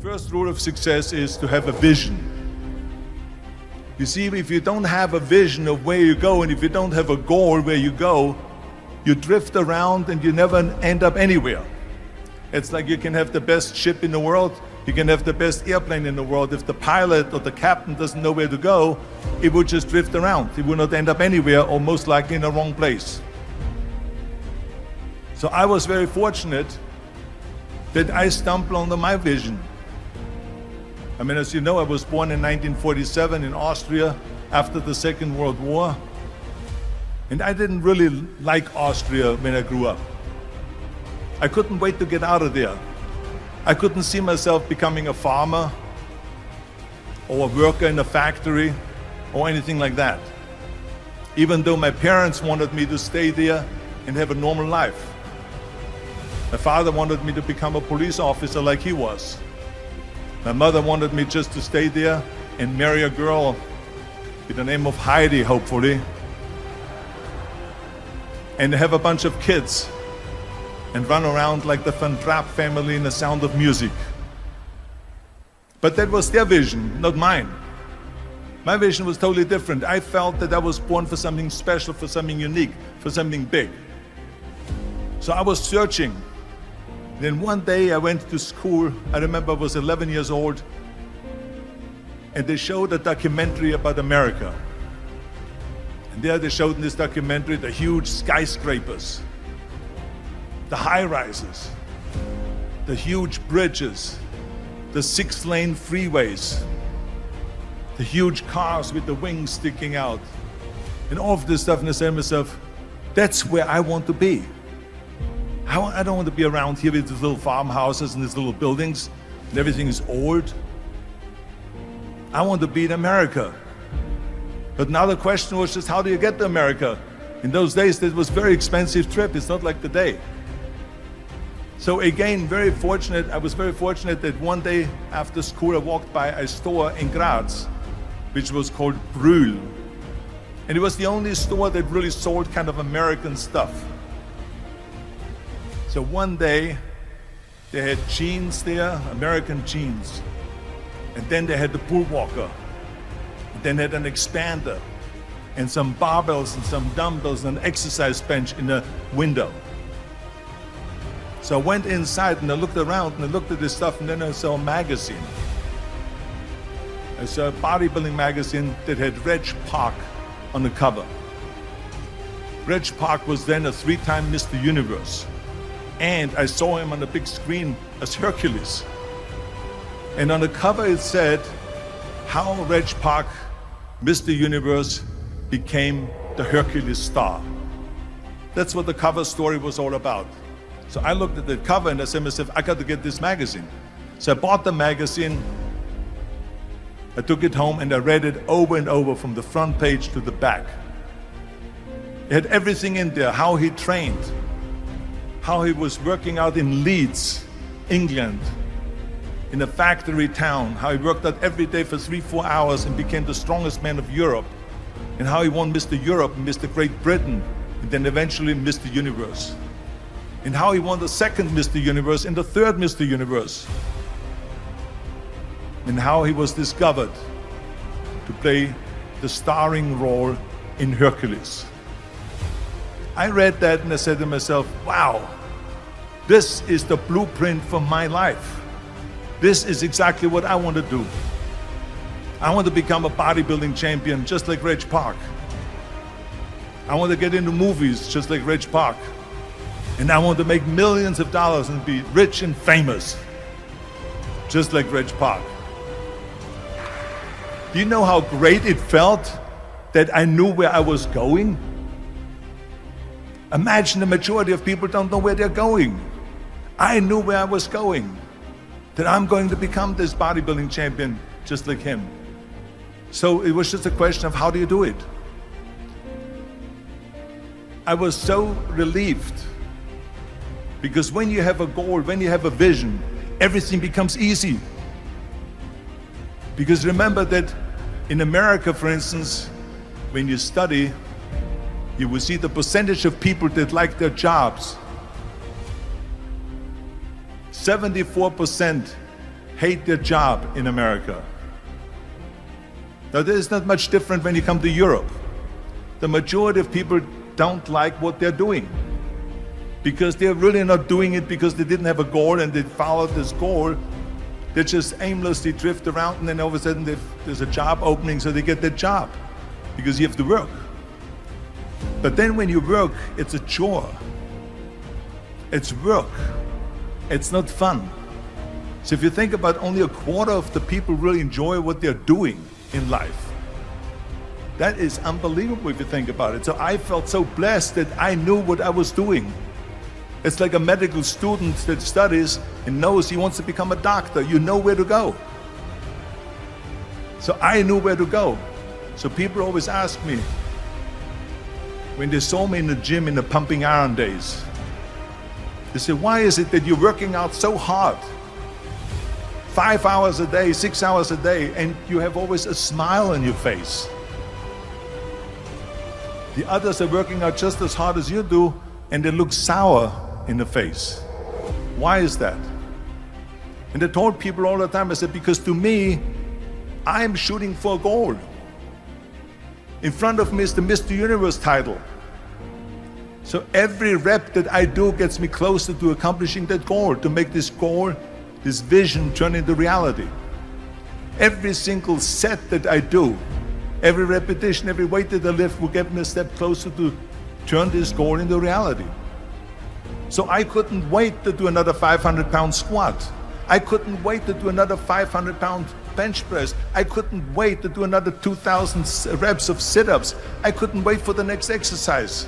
First rule of success is to have a vision. You see, if you don't have a vision of where you go, and if you don't have a goal where you go, you drift around and you never end up anywhere. It's like you can have the best ship in the world, you can have the best airplane in the world. If the pilot or the captain doesn't know where to go, it would just drift around. It would not end up anywhere, or most likely in the wrong place. So I was very fortunate that I stumbled onto my vision. I mean, as you know, I was born in 1947 in Austria after the Second World War. And I didn't really like Austria when I grew up. I couldn't wait to get out of there. I couldn't see myself becoming a farmer or a worker in a factory or anything like that. Even though my parents wanted me to stay there and have a normal life. My father wanted me to become a police officer like he was. My mother wanted me just to stay there and marry a girl with the name of Heidi, hopefully, and have a bunch of kids and run around like the Van Trapp family in The Sound of Music. But that was their vision, not mine. My vision was totally different. I felt that I was born for something special, for something unique, for something big. So I was searching. Then one day I went to school. I remember I was 11 years old, and they showed a documentary about America. And there they showed in this documentary the huge skyscrapers, the high-rises, the huge bridges, the 6-lane freeways, the huge cars with the wings sticking out, and all of this stuff. And I said to myself, that's where I want to be. I don't want to be around here with these little farmhouses and these little buildings and everything is old. I want to be in America. But now the question was just, how do you get to America? In those days, it was a very expensive trip. It's not like today. So again, I was very fortunate that one day after school, I walked by a store in Graz, which was called Brühl. And it was the only store that really sold kind of American stuff. So one day, they had jeans there, American jeans. And then they had the pool walker. And then they had an expander and some barbells and some dumbbells and an exercise bench in the window. So I went inside and I looked around and I looked at this stuff, and then I saw a magazine. I saw a bodybuilding magazine that had Reg Park on the cover. Reg Park was then a 3-time Mr. Universe. And I saw him on the big screen as Hercules. And on the cover it said, how Reg Park, Mr. Universe, became the Hercules star. That's what the cover story was all about. So I looked at the cover and I said to myself, I got to get this magazine. So I bought the magazine, I took it home and I read it over and over from the front page to the back. It had everything in there, how he trained, how he was working out in Leeds, England, in a factory town, how he worked out every day for 3-4 hours and became the strongest man of Europe, and how he won Mr. Europe and Mr. Great Britain, and then eventually Mr. Universe. And how he won the second Mr. Universe and the third Mr. Universe. And how he was discovered to play the starring role in Hercules. I read that and I said to myself, wow, this is the blueprint for my life. This is exactly what I want to do. I want to become a bodybuilding champion just like Reg Park. I want to get into movies just like Reg Park. And I want to make millions of dollars and be rich and famous just like Reg Park. Do you know how great it felt that I knew where I was going? Imagine the majority of people don't know where they're going. I knew where I was going, that I'm going to become this bodybuilding champion just like him. So it was just a question of how do you do it? I was so relieved, because when you have a goal, when you have a vision, everything becomes easy. Because remember that in America, for instance, when you study, you will see the percentage of people that like their jobs. 74% hate their job in America. Now, there's not much different when you come to Europe. The majority of people don't like what they're doing because they're really not doing it because they didn't have a goal and they followed this goal. They just aimlessly drift around, and then all of a sudden there's a job opening, so they get that job because you have to work. But then when you work, it's a chore. It's work. It's not fun. So if you think about, only a quarter of the people really enjoy what they're doing in life. That is unbelievable if you think about it. So I felt so blessed that I knew what I was doing. It's like a medical student that studies and knows he wants to become a doctor. You know where to go. So I knew where to go. So people always ask me, when they saw me in the gym in the pumping iron days, they say, why is it that you're working out so hard? 5 hours a day, 6 hours a day, and you have always a smile on your face. The others are working out just as hard as you do, and they look sour in the face. Why is that? And I told people all the time, I said, because to me, I'm shooting for a goal. In front of me is the Mr. Universe title. So every rep that I do gets me closer to accomplishing that goal, to make this goal, this vision, turn into reality. Every single set that I do, every repetition, every weight that I lift will get me a step closer to turn this goal into reality. So I couldn't wait to do another 500-pound squat. I couldn't wait to do another 500-pound bench press. I couldn't wait to do another 2,000 reps of sit-ups. I couldn't wait for the next exercise,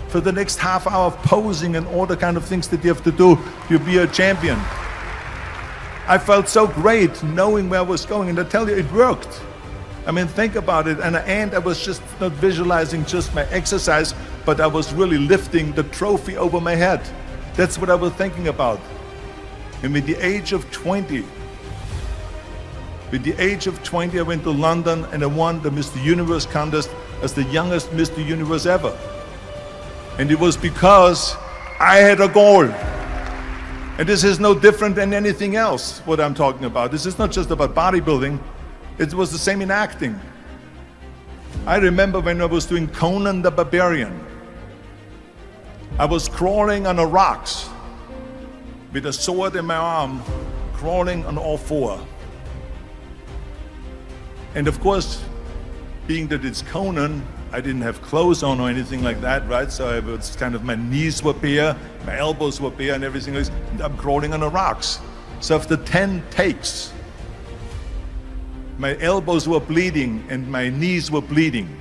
for the next half hour of posing and all the kind of things that you have to do to be a champion. I felt so great knowing where I was going, and I tell you, it worked. I mean, think about it. And I was just not visualizing just my exercise, but I was really lifting the trophy over my head. That's what I was thinking about. And with the age of 20, I went to London and I won the Mr. Universe contest as the youngest Mr. Universe ever. And it was because I had a goal. And this is no different than anything else, what I'm talking about. This is not just about bodybuilding. It was the same in acting. I remember when I was doing Conan the Barbarian. I was crawling on the rocks with a sword in my arm, crawling on all four. And of course, being that it's Conan, I didn't have clothes on or anything like that, right? So I was kind of, my knees were bare, my elbows were bare and everything else. And I'm crawling on the rocks. So after 10 takes, my elbows were bleeding and my knees were bleeding.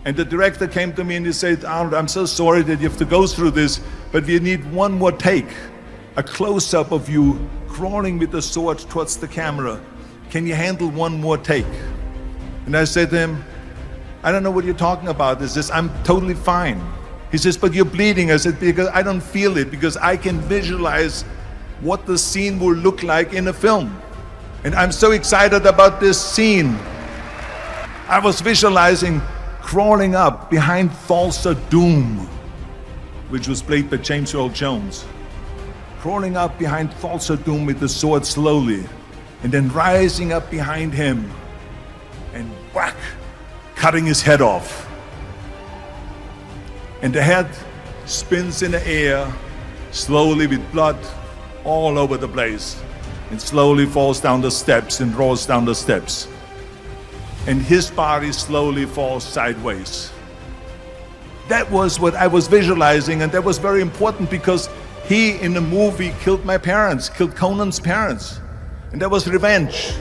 And the director came to me and he said, Arnold, I'm so sorry that you have to go through this, but we need one more take. A close-up of you crawling with the sword towards the camera. Can you handle one more take? And I said to him, I don't know what you're talking about. He says, I'm totally fine. He says, but you're bleeding. I said, because I don't feel it, because I can visualize what the scene will look like in a film. And I'm so excited about this scene. I was visualizing crawling up behind Thulsa Doom, which was played by James Earl Jones. Crawling up behind Thulsa Doom with the sword slowly, and then rising up behind him and whack, cutting his head off. And the head spins in the air, slowly with blood all over the place, and slowly falls down the steps and rolls down the steps. And his body slowly falls sideways. That was what I was visualizing, and that was very important because he, in the movie, killed my parents, killed Conan's parents. And that was revenge.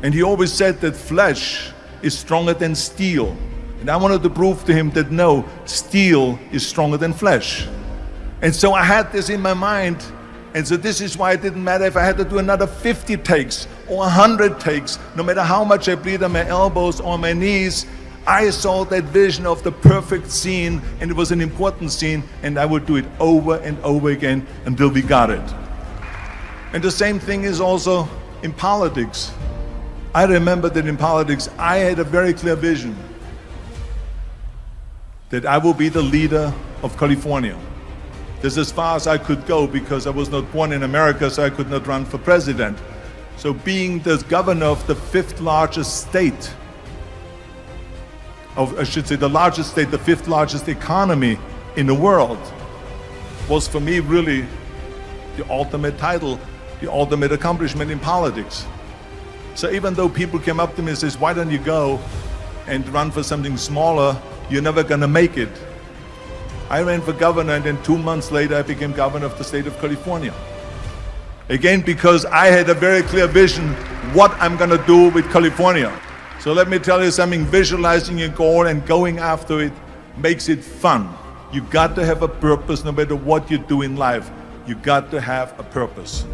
And he always said that flesh is stronger than steel. And I wanted to prove to him that no, steel is stronger than flesh. And so I had this in my mind. And so this is why it didn't matter if I had to do another 50 takes or 100 takes, no matter how much I bleed on my elbows or my knees. I saw that vision of the perfect scene, and it was an important scene, and I would do it over and over again until we got it. And the same thing is also in politics. I remember that in politics, I had a very clear vision that I will be the leader of California. This is as far as I could go because I was not born in America, so I could not run for president. So being the governor of the fifth largest state, I should say the largest state, the fifth largest economy in the world, was for me really the ultimate title, the ultimate accomplishment in politics. So even though people came up to me and says, why don't you go and run for something smaller, you're never gonna make it. I ran for governor, and then 2 months later I became governor of the state of California. Again, because I had a very clear vision what I'm gonna do with California. So let me tell you something, visualizing a goal and going after it makes it fun. You got to have a purpose no matter what you do in life. You got to have a purpose.